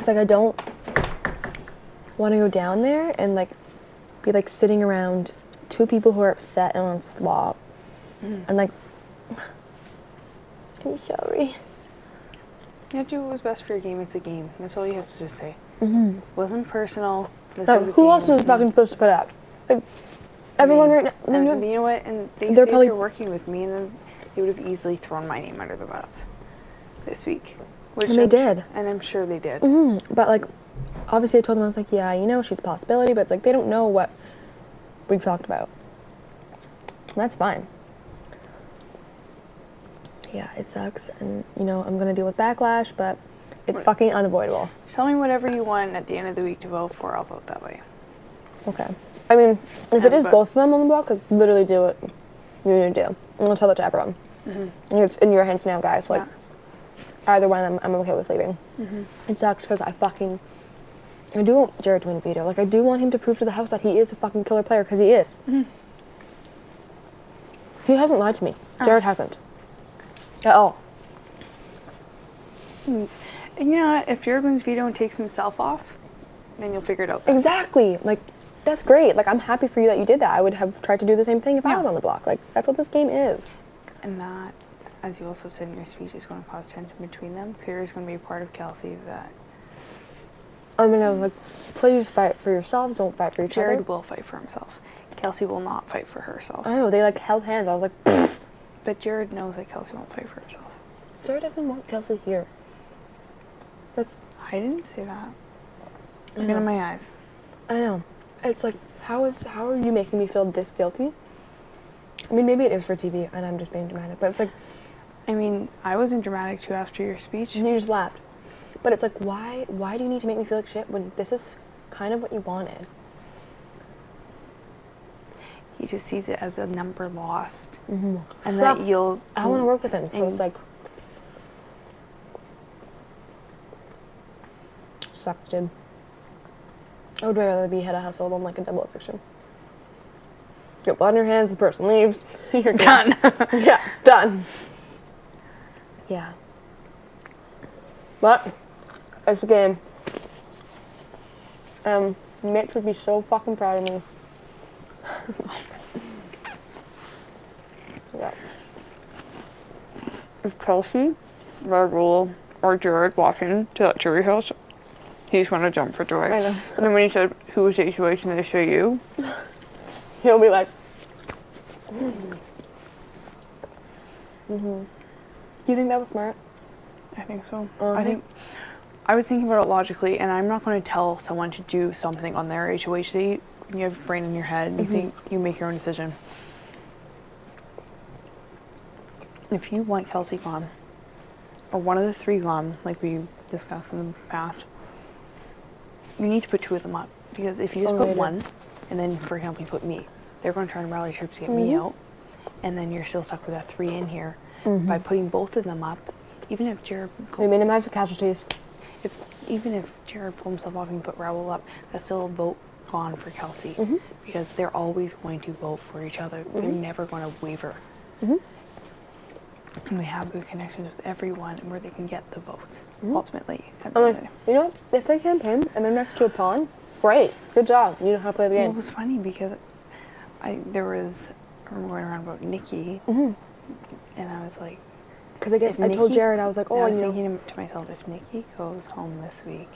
It's like I don't want to go down there and like be like sitting around two people who are upset and on slop. I'm like, I'm sorry. You have to do what was best for your game. It's a game. That's all you have to just say. Mm-hmm. Wasn't personal. This Oh, is a who game. else is fucking supposed to put up? Like, everyone right now. And you know what? And they they're say probably they're working with me, and then they would have easily thrown my name under the bus this week. Which and they did. And I'm sure they did. Mm-hmm. But like, obviously, I told them I was like, yeah, you know, she's a possibility, but it's like they don't know what we've talked about. And that's fine. Yeah, it sucks, and you know, I'm gonna deal with backlash, but it's fucking unavoidable. Tell me whatever you want at the end of the week to vote for. I'll vote that way. Okay. I mean, if it is both of them on the block, like, literally do what you need to do. And I'll tell that to everyone. Mm-hmm. It's in your hands now, guys. Like, either one of them, I'm okay with leaving. Mm-hmm. It sucks because I do want Jared to win a veto. Like, I do want him to prove to the house that he is a fucking killer player, because he is. Mm-hmm. He hasn't lied to me. Jared hasn't. At all. And you know what? If Jared wins veto and takes himself off, then you'll figure it out. Exactly. Like, that's great. Like, I'm happy for you that you did that. I would have tried to do the same thing if I was on the block. Like, that's what this game is. And that, as you also said in your speech, is going to cause tension between them. Claire is going to be a part of Kelsey that... I mean, I was like, please fight for yourselves. Don't fight for each other. Jared will fight for himself. Kelsey will not fight for herself. I know. They, like, held hands. I was like, pfft. But Jared knows that Kelsey won't fight for herself. Jared doesn't want Kelsey here. But I didn't say that. Look into my eyes. I know. It's like, how are you making me feel this guilty? I mean, maybe it is for TV, and I'm just being dramatic, but it's like... I mean, I wasn't dramatic too after your speech. You just laughed. But it's like, why do you need to make me feel like shit when this is kind of what you wanted? He just sees it as a number lost. Mm-hmm. And that you'll... I want to work with him, so it's like... Sucks, dude. I would rather be head of household on like a double eviction. You get blood in your hands, the person leaves, you're done. Yeah, done. Yeah. But, it's a game. Mitch would be so fucking proud of me. Yeah. Is Kelsey, Red Rule, or Jared walking to that jury house, he's going to jump for joy. I know. And then when he said, who was the situation, they show you? He'll be like... Mm-hmm. Do you think that was smart? I think so. I was thinking about it logically, and I'm not going to tell someone to do something on their HOH date. You have a brain in your head, and you think you make your own decision. If you want Kelsey gone, or one of the three gone, like we discussed in the past, you need to put two of them up. Because if you just put one, and then, for example, you put me, they're going to try and rally troops to get me out, and then you're still stuck with that three in here. By putting both of them up, even if Jared... We minimize the casualties. Even if Jared pulled himself off and you put Raoul up, that's still a vote gone for Kelsey. Because they're always going to vote for each other. They're never going to waver. And we have good connections with everyone where they can get the votes, ultimately. You know, if they campaign and they're next to a pawn, great. Good job. You know how to play the game. Well, it was funny because I'm going around about Nikki, and I was like... Because I guess I told Jared, I was like, I was thinking to myself, if Nikki goes home this week,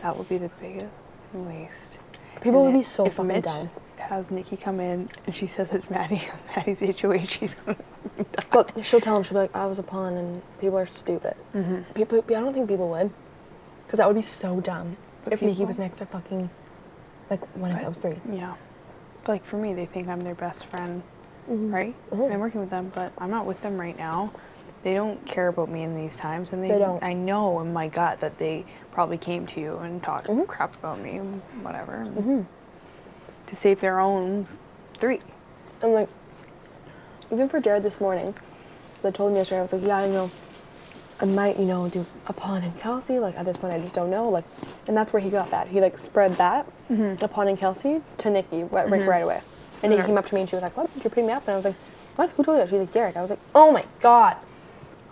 that will be the biggest waste. People would be so fucking Mitch dumb. Has Nikki come in and she says it's Maddie's HOH, she's going to die. But she'll tell him, she'll be like, I was a pawn and people are stupid. People, I don't think people would. Because that would be so dumb. But if Nikki was next to fucking, like, one of those three. Yeah. But, like, for me, they think I'm their best friend, right? And I'm working with them, but I'm not with them right now. They don't care about me in these times, and they don't. I know in my gut that they probably came to you and talked crap about me, whatever, to save their own three. I'm like, even for Jared this morning, I told him yesterday, I was like, yeah, I know, I might, you know, do a pawn and Kelsey. Like, at this point, I just don't know. Like, and that's where he got that. He, like, spread that, a pawn and Kelsey, to Nikki right away. And Nikki came up to me and she was like, what? You're putting me up? And I was like, what? Who told you that? She's like, Jared. I was like, oh my God.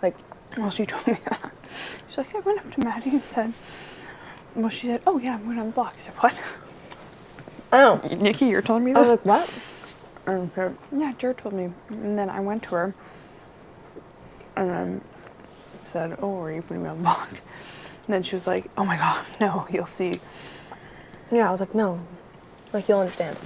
Like, well, she told me that. She's like, I went up to Maddie and said, Well, she said, oh yeah, I'm going on the block. I said, what? Oh. Nikki, you're telling me I was this? like, what? Okay. Yeah, Jared told me. And then I went to her and then said, oh, are you putting me on the block? And then she was like, oh my god, no, you'll see. Yeah, I was like, no. Like, you'll understand.